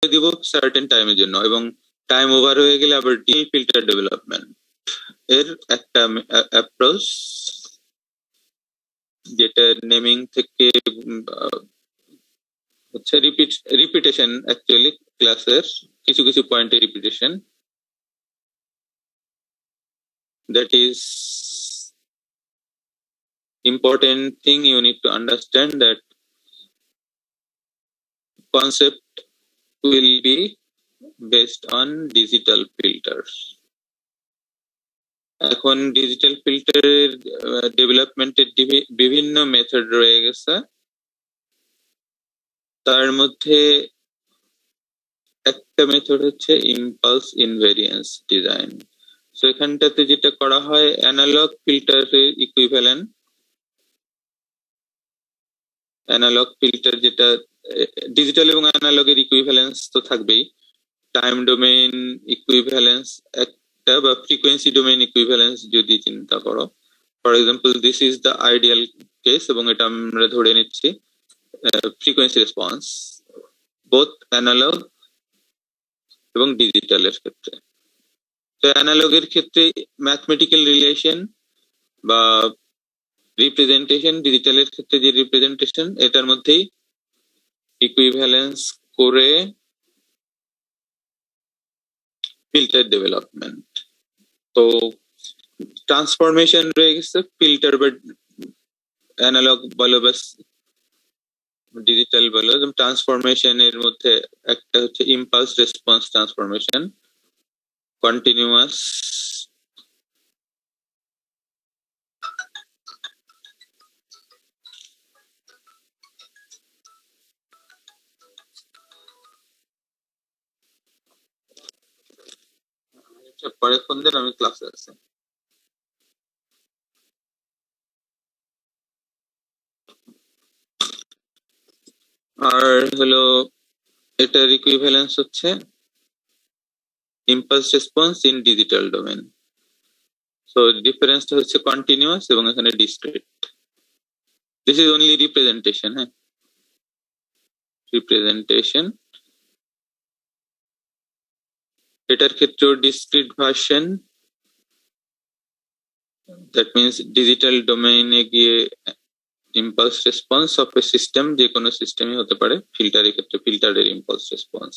দিব সার্টেন টাইমের জন্য, এবং টাইম ওভার হয়ে গেলে আবার ফিল্টার ডেভেলপমেন্ট এর একটা অ্যাপ্রোচ, যেটা নেমিং থেকে হচ্ছে রিপিটেশন, অ্যাকচুয়ালি ক্লাসের কিছু কিছু পয়েন্টে repetition, that is important thing you need to understand, that concept will be based on digital filters. এখন ডিজিটাল ফিল্টারের ডেভেলপমেন্টের বিভিন্ন মেথড রয়ে গেছে, তার মধ্যে একটা মেথড হচ্ছে ইম্পালস ইনভেরিয়েন্স ডিজাইন। সো এখানটাতে যেটা করা হয়, অ্যানালগ ফিল্টারের ইকুইভ্যালেন্ট, অ্যানালগ ফিল্টার যেটা ডিজিটাল এবং অ্যানালগের ইকুইভ্যালেন্স তো থাকবেই, টাইম ডোমেইন ইকুইভ্যালেন্স একটা, বা ফ্রিকোয়েন্সি ডোমেইন ইকুইভ্যালেন্স যদি চিন্তা করো। For example, this is the ideal case, এবং এটা আমরা ধরে নিচ্ছি ফ্রিকোয়েন্সি রেসপন্স বোথ অ্যানালগ এবং ডিজিটালের ক্ষেত্রে। তো অ্যানালগের ক্ষেত্রে ম্যাথমেটিক্যাল রিলেশন বা রিপ্রেজেন্টেশন, ডিজিটালের ক্ষেত্রে যে রিপ্রেজেন্টেশন, এটার মধ্যেই ইকুইভ্যালেন্স করে ফিল্টার ডেভেলপমেন্ট। তো ট্রান্সফরমেশন রয়ে গেছে, ফিল্টার বা অ্যানালগ বলো বা ডিজিটাল বলো। ট্রান্সফরমেশন এর মধ্যে একটা হচ্ছে ইম্পালস রেসপন্স ট্রান্সফরমেশন, কন্টিনিউয়াস, পরে ফোন দেন, আমি ক্লাসে আছি। আর হলো এটার ইকুইভ্যালেন্স হচ্ছে impulse response in digital domain. So ডিফারেন্সটা হচ্ছে কন্টিনিউয়াস এবং এখানে discrete. This is only representation. হ্যাঁ, রিপ্রেজেন্টেশন। এটার ক্ষেত্রেও discrete version, that means digital ডোমেইনে গিয়ে impulse response of a system, যে কোনো সিস্টেমই হতে পারে, ফিল্টারের ক্ষেত্রে ফিল্টারের impulse response.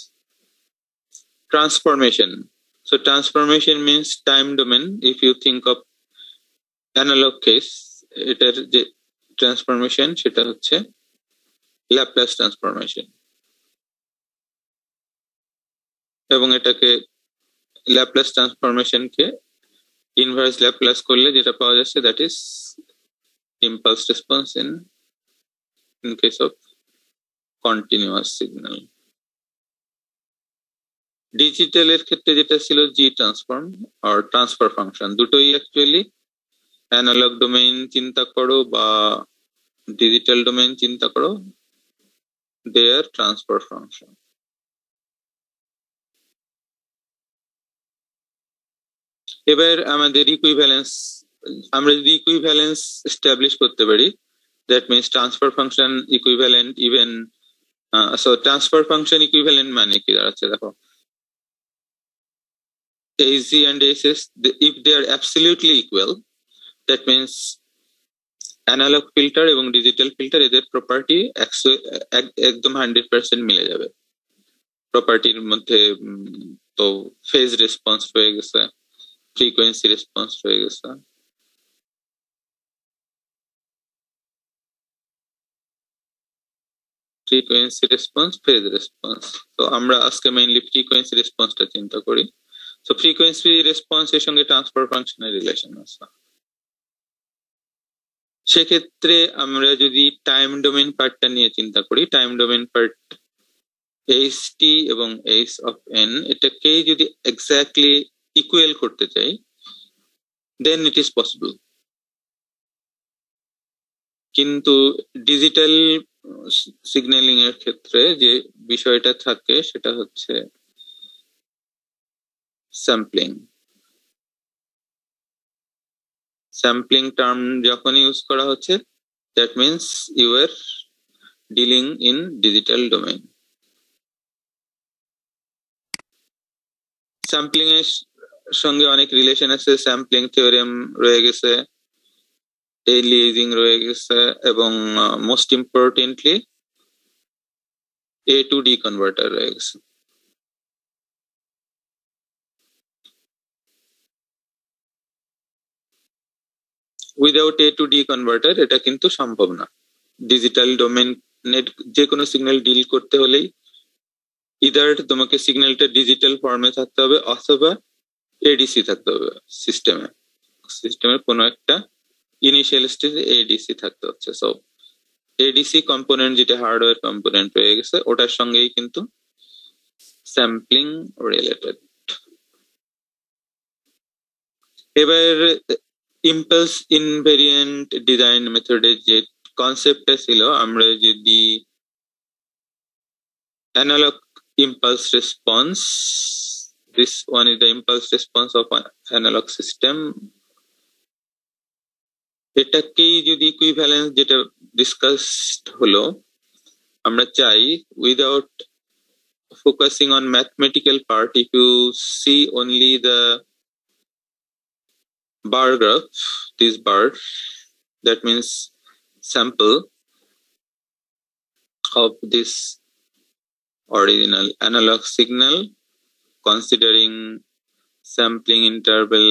Transformation, so transformation means time domain. If you think of analog case, এটার যে ট্রান্সফরমেশন সেটা হচ্ছে ল্যাপ্লাস ট্রান্সফরমেশন, এবং এটাকে ল্যাপ্লাস ট্রান্সফরমেশনকে ইনভার্স ল্যাপ্লাস করলে যেটা পাওয়া যাচ্ছে, that is impulse response in case of continuous signal. ডিজিটালের ক্ষেত্রে যেটা ছিল জি ট্রান্সফর্ম আর ট্রান্সফার ফাংশন, দুটোই অ্যাকচুয়ালি অ্যানালগ ডোমেইন চিন্তা করো বা ডিজিটাল ডোমেইন চিন্তা করো, দে আর ট্রান্সফার ফাংশন। এবার আমাদের ইকুইভ্যালেন্স, আমরা যদি ইকুইভ্যালেন্স এস্টাবলিশ করতে পারি, that means transfer function equivalent even, so transfer function equivalent মানে কি দাঁড়াচ্ছে দেখো, AZ and ASS, if they are absolutely equal, that means analogue filter এবং ডিজিটাল ফিল্টার এদের প্রপার্টি একদম 100% মিলে যাবে প্রপার্টির মধ্যে। তো ফেজ রেসপন্স রয়ে গেছে, ফ্রিকোয়েন্সি রেসপন্স রয়ে গেছে, ফ্রিকোয়েন্সি রেসপন্স, ফেজ রেসপন্স। তো আমরা আজকে মেইনলি ফ্রিকোয়েন্সি রেসপন্সটা চিন্তা করি। তো ফ্রিকোয়েন্সি রেসপন্সের সঙ্গে ট্রান্সফার ফাংশনের রিলেশন আছে। সেক্ষেত্রে আমরা যদি টাইম ডোমেইন পার্টটা নিয়ে চিন্তা করি, টাইম ডোমেইন পার্ট HT এবং H of n, এটাকে যদি এক্স্যাক্টলি ইকুয়াল করতে চাই, দেন ইট ইজ পসিবল। কিন্তু ডিজিটাল সিগন্যালিং এর ক্ষেত্রে যে বিষয়টা থাকে সেটা হচ্ছে স্যাম্পলিং। স্যাম্পলিং টার্ম যখন ইউজ করা হচ্ছে, that means you are dealing in digital domain. Sampling এর সঙ্গে অনেক রিলেশন আছে, স্যাম্পলিং থিওরেম রয়ে গেছে, এলিয়াজিং রয়ে গেছে, এবং most importantly A to D converter রয়ে গেছে। Without A to D converter এটা কিন্তু সম্ভব না। ডিজিটাল ডোমেন নেট যে কোনো সিগন্যাল ডিল করতে হলেই ইদার তোমাকে সিগন্যালটা ডিজিটাল ফর্মে থাকতে হবে অথবা এডিসি থাকতে হবে সিস্টেমের কোনো একটা ইনিশিয়াল স্টেজে এডিসি থাকতে হচ্ছে। সো এডিসি কম্পোনেন্ট যেটা হার্ডওয়্যার কম্পোনেন্ট রয়ে গেছে ওটার সঙ্গেই কিন্তু স্যাম্পলিং রিলেটেড। এবার ইম্পালস ইনভেরিয়েন্ট ডিজাইন মেথডের যে কনসেপ্টটা ছিল, আমরা যদি analogue impulse response, this one is the impulse response of an analog system, এটাকেই যদি ইকুইভ্যালেন্স যেটা ডিসকাসড হলো আমরা চাই, without focusing on mathematical part, if you see only the bar graph, this bar, that means sample of this original analog signal considering sampling interval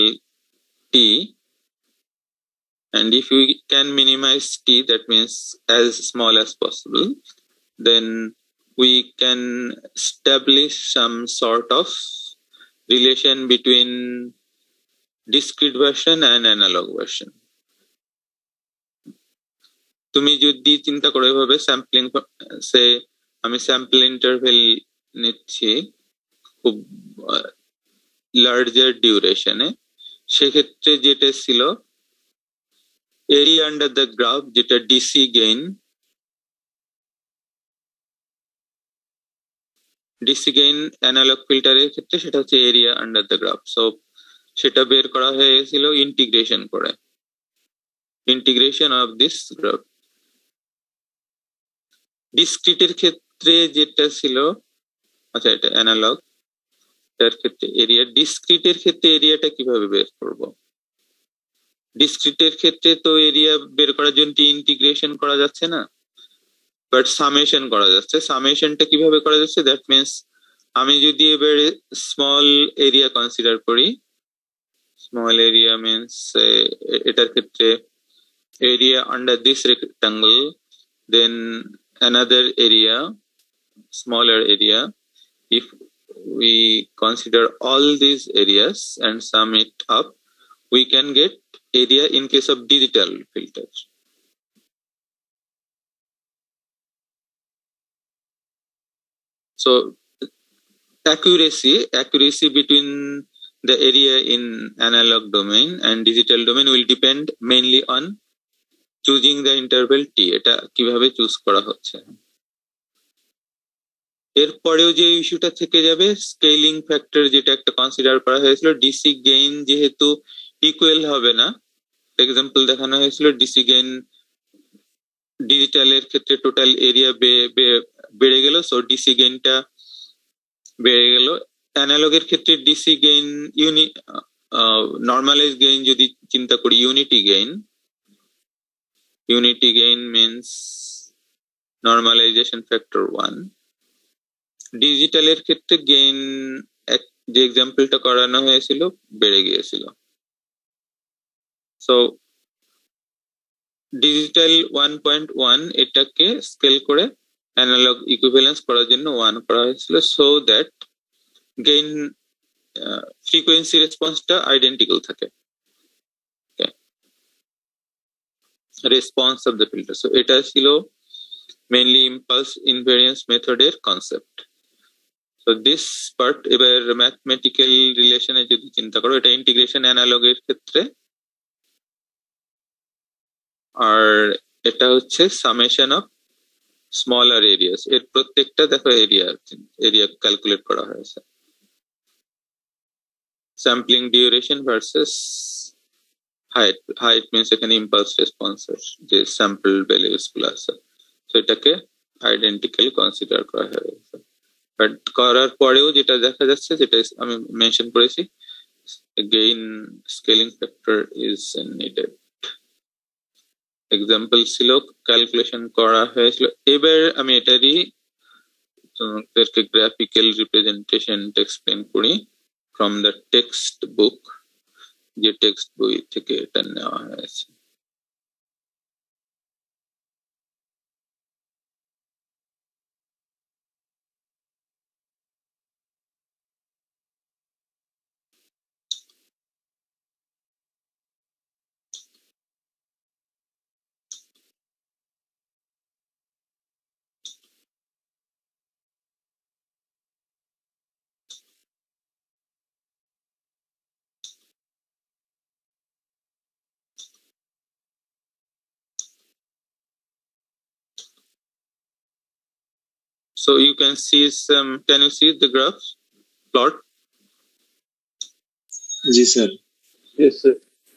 t, and if we can minimize t, that means as small as possible, then we can establish some sort of relation between discrete version and analog version. তুমি যদি চিন্তা করো এভাবে, sampling সে আমি sample interval নিচ্ছি খুব larger ডিউরেশনে, সেক্ষেত্রে যেটা ছিল এরিয়া আন্ডার দ্য গ্রাফ, যেটা ডিসি গেইন, অ্যানালগ ফিল্টারের ক্ষেত্রে সেটা হচ্ছে area under the graph. So সেটা বের করা হয়েছিল ইন্টিগ্রেশন করে, ইন্টিগ্রেশন অফ দিস গ্রাফ। ডিসক্রিটের ক্ষেত্রে যেটা ছিল, আচ্ছা এটা অ্যানালগ, তার ক্ষেত্রে এরিয়া। ডিসক্রিটের ক্ষেত্রে এরিয়াটা কিভাবে বের করব? ডিসক্রিটের ক্ষেত্রে তো এরিয়া বের করার জন্য ইন্টিগ্রেশন করা যাচ্ছে না, বাট সামেশন করা যাচ্ছে। সামেশনটা কিভাবে করা যাচ্ছে? দ্যাট মিনস আমি যদি এবারে স্মল এরিয়া কনসিডার করি, স্মল এরিয়া মিনস এটার ক্ষেত্রে area under this rectangle, then another area, smaller area. If we consider all these areas and sum it up, we can get area in case of digital filter. So accuracy between the area in analog domain and digital domain will depend mainly on choosing the interval t, এটা কিভাবে choose করা হচ্ছে। এরপরেও যে ইস্যুটা থেকে যাবে, scaling factor যেটা একটা কনসিডার করা হয়েছিল, ডিসি গেইন যেহেতু ইকুয়াল হবে না, এক্সাম্পল দেখানো হয়েছিল ডিসি গেইন ডিজিটালের ক্ষেত্রে টোটাল এরিয়া বেড়ে গেল, সো ডিসি গেইনটা বেড়ে গেল। অ্যানালগের ক্ষেত্রে ডিসি গেইন নর্মালাইজ গেইন যদি চিন্তা করি, unity gain means normalization factor 1. ডিজিটালের ক্ষেত্রে গেইন যে এক্সাম্পলটা করানো হয়েছিল বেড়ে গিয়েছিল। সো ডিজিটাল 1.1 এটাকে স্কেল করে অ্যানালগ ইকুইভ্যালেন্স করার জন্য 1 করা হয়েছিল, সো দ্যাট গেইন ফ্রিকোয়েন্সি রেসপন্সটা আইডেন্টিক্যাল থাকে, response of the filter. So এটা ছিল মেইনলি ইম্পালস ইনভেরিয়েন্স মেথডের কনসেপ্ট। সো দিস পার্ট, এবার ম্যাথমেটিক্যাল রিলেশনে যদি চিন্তা করো, এটা ইন্টিগ্রেশন অ্যানালগের ক্ষেত্রে, আর এটা হচ্ছে সামেশন অফ স্মলার এরিয়াস। এর প্রত্যেকটা দেখো এরিয়া ক্যালকুলেট করা হয়েছে। Sampling duration versus height means এখানে ইম্পালস রেসপন্সের যে স্যাম্পল ভ্যালুস গুলো আছে, সেটাকে আইডেন্টিক্যাল কনসিডার করা হয়েছে। বাট করার পরেও যেটা দেখা যাচ্ছে, যেটা আমি মেনশন করেছি, again scaling factor is needed. Example ছিল, ক্যালকুলেশন করা হয়েছিল। এবার আমি এটারই তোমাদেরকে গ্রাফিক্যাল রিপ্রেজেন্টেশনটা এক্সপ্লেন করি ফ্রম দ্য টেক্সট বুক, যে টেক্সট বই থেকে এটা নেওয়া হয়েছে। So you can see some, can you see the graph plot? G sir. Yes, sir.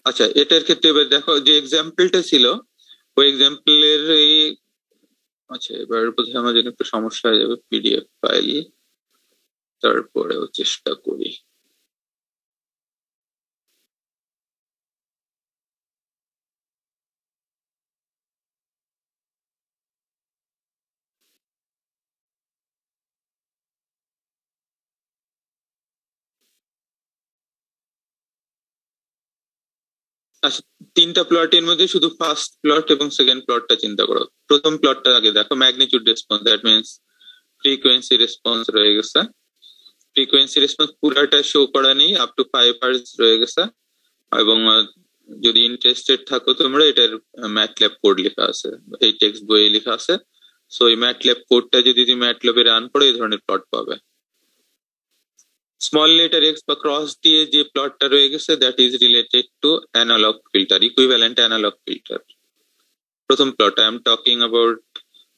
আচ্ছা, এটার ক্ষেত্রে এবার দেখো যে এক্সাম্পলটা ছিল, ওই এক্সাম্পলের আচ্ছা এবার বোধহয় আমার জন্য একটু সমস্যা হয়ে যাবে, পিডিএফ ফাইল, তারপরেও চেষ্টা করি। আচ্ছা, তিনটা প্লটের মধ্যে শুধু ফার্স্ট প্লট এবং সেকেন্ড প্লটটা চিন্তা করো। প্রথম প্লটটা আগে দেখো, magnitude response, that means frequency response রয়ে গেছে। ফ্রিকোয়েন্সি রেসপন্স পুরাটা শো করা নেই, আপ টু 5 হার্জ রয়ে গেছে। এবং যদি ইন্টারেস্টেড থাকো তোমরা, এটার ম্যাটল্যাব কোড লেখা আছে, এই টেক্সট বইয়ে লেখা আছে। সো এই ম্যাটল্যাব কোডটা যদি তুমি ম্যাটল্যাবে রান করো, এই ধরনের প্লট পাবে। স্মল লেটার এক্স বা ক্রস দিয়ে যে প্লটটা রয়ে গেছে, that is related to analog filter, equivalent analog filter. প্রথম plot, I am talking about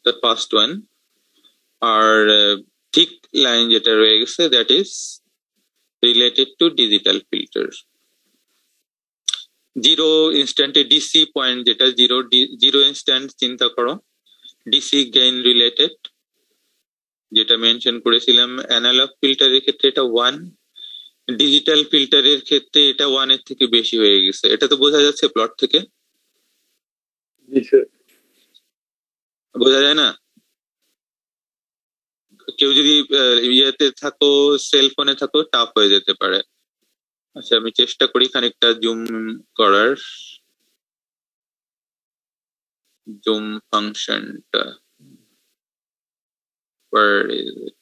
the first one. আর ঠিক লাইন যেটা রয়ে গেছে, that is related to digital filter. Zero ইনস্ট্যান্টে ডিসি পয়েন্ট, যেটা জিরো ইনস্ট্যান্ট চিন্তা করো, ডিসি গেইন রিলেটেড, যেটা মেনশন করেছিলাম অ্যানালগ ফিল্টারের ক্ষেত্রে এটা 1, ডিজিটাল ফিল্টারের ক্ষেত্রে এটা 1 এর থেকে বেশি হয়ে গেছে। এটা তো বোঝা যাচ্ছে প্লট থেকে, জি স্যার। বোঝা যায় না? কেউ যদি ইয়েতে থাকো, সেলফোনে থাকো, টাফ হয়ে যেতে পারে। আচ্ছা, আমি চেষ্টা করি খানিকটা জুম করার, জুম ফাংশনটা where is it?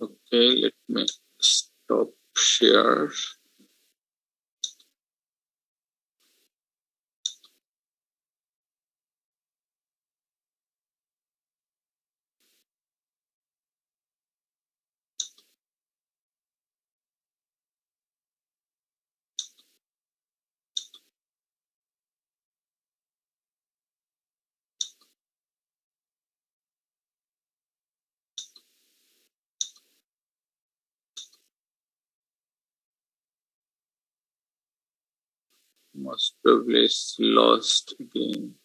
Okay, let me stop share. Most probably it's lost again.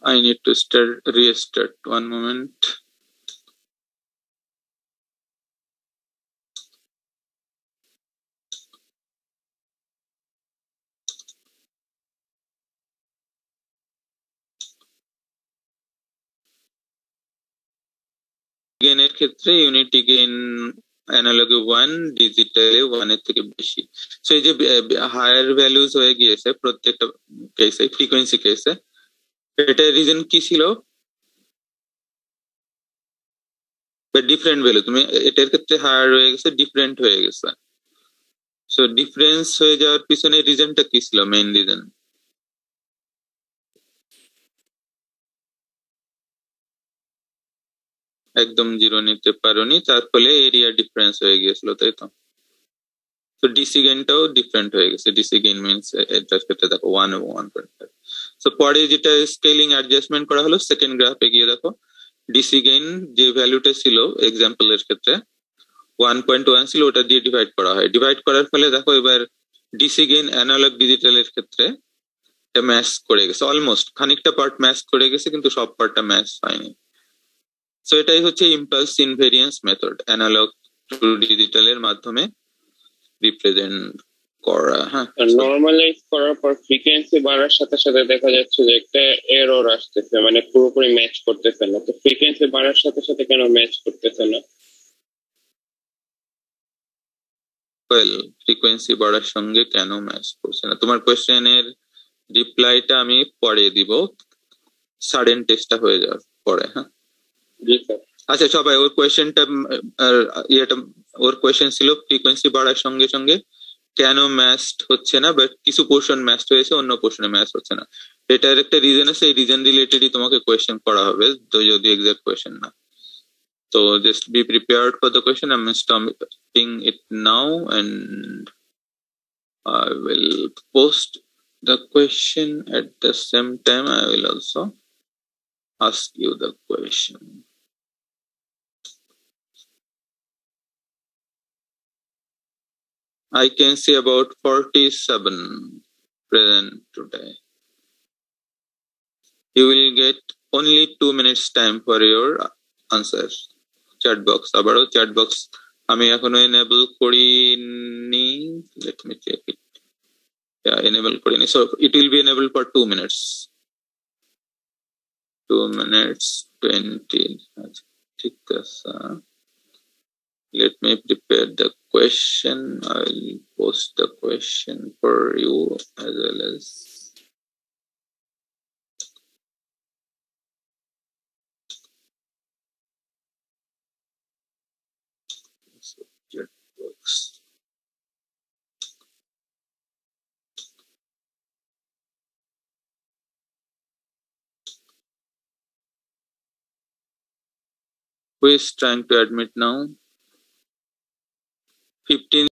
I need to restart. One moment. গেইনের ক্ষেত্রে ইউনিটি গেইন অ্যানালগে 1, ডিজিটালে 1 এর থেকে বেশি। সো এই যে হায়ার ভ্যালুজ হয়ে গিয়েছে প্রত্যেকটা কেসে, ফ্রিকোয়েন্সি কেসে, এটার রিজন কি ছিল? ডিফারেন্ট ভ্যালু, তুমি এটার ক্ষেত্রে হায়ার হয়ে গেছে, ডিফারেন্ট হয়ে গেছে। সো ডিফারেন্স হয়ে যাওয়ার পিছনে রিজনটা কি ছিল, মেইন রিজন? একদম জিরো নিতে পারোনি, তার ফলে এরিয়া ডিফারেন্স হয়ে গিয়েছিল, তাই তো? তো ডিসি গেইনটাও ডিফারেন্ট হয়ে গেছে। ডিসি গেইন মিনস এটার ক্ষেত্রে দেখো 1 এবং 1.5। সো পরে যেটা স্কেলিং অ্যাডজাস্টমেন্ট করা হলো, সেকেন্ড গ্রাফে গিয়ে দেখো ডিসি গেইন যে ভ্যালুটা ছিল এক্সাম্পলের ক্ষেত্রে 1.1 ছিল, ওটা দিয়ে ডিভাইড করা হয়। ডিভাইড করার ফলে দেখো এবার ডিসি গেইন অ্যানালগ ডিজিটালের ক্ষেত্রে এটা ম্যাচ করে গেছে, অলমোস্ট খানিকটা পার্ট ম্যাচ করে গেছে, কিন্তু সব পার্টটা ম্যাচ হয়নি। সো এটাই হচ্ছে ইম্পালস ইনভেরিয়েন্স মেথড, অ্যানালগ টু ডিজিটালের মাধ্যমে রিপ্রেজেন্ট করা। হ্যাঁ, নরমালাইজ করার পর ফ্রিকোয়েন্সি বাড়ার সাথে সাথে দেখা যাচ্ছে যে একটা এরর আসতেছে, মানে পুরোপুরি ম্যাচ করতেছে না। তো ফ্রিকোয়েন্সি বাড়ার সাথে সাথে কেন ম্যাচ করতেছে না? ওয়েল, ফ্রিকোয়েন্সি বাড়ার সঙ্গে কেন ম্যাচ করছে না, তোমার কোয়েশ্চেনের রিপ্লাইটা আমি পরে দিব, সাডেন টেস্টটা হয়ে যাওয়ার পরে। হ্যাঁ, জি স্যার। আচ্ছা সবাই, ওর কোয়েশ্চেনটা ইয়েটা, ওর কোয়েশ্চেন ছিল ফ্রিকোয়েন্সি বাড়ার সঙ্গে সঙ্গে কেন ম্যাচড হচ্ছে না, বাট কিছু পোর্শন ম্যাচড হয়েছে, অন্য পোর্শনে ম্যাচ হচ্ছে না। এটার একটা রিজন আছে, এই রিজন রিলেটেডই তোমাকে কোয়েশ্চেন করা হবে, তো যদি এক্সাক্ট কোয়েশ্চেন না। So just be prepared for the question. I'm stopping it now and I will post the question at the same time. I will also ask you the question. I can see about 47 present today. You will get only 2 minutes time for your answer. Chat box, আবারও chat box আমি এখনো enable করিনি, let me check it. Yeah, enable করিনি, so it will be enabled for 2 minutes. 2 minutes 20. ঠিক আছে, let me prepare the question. I will post the question for you as well as chat box. Who is trying to admit now? 15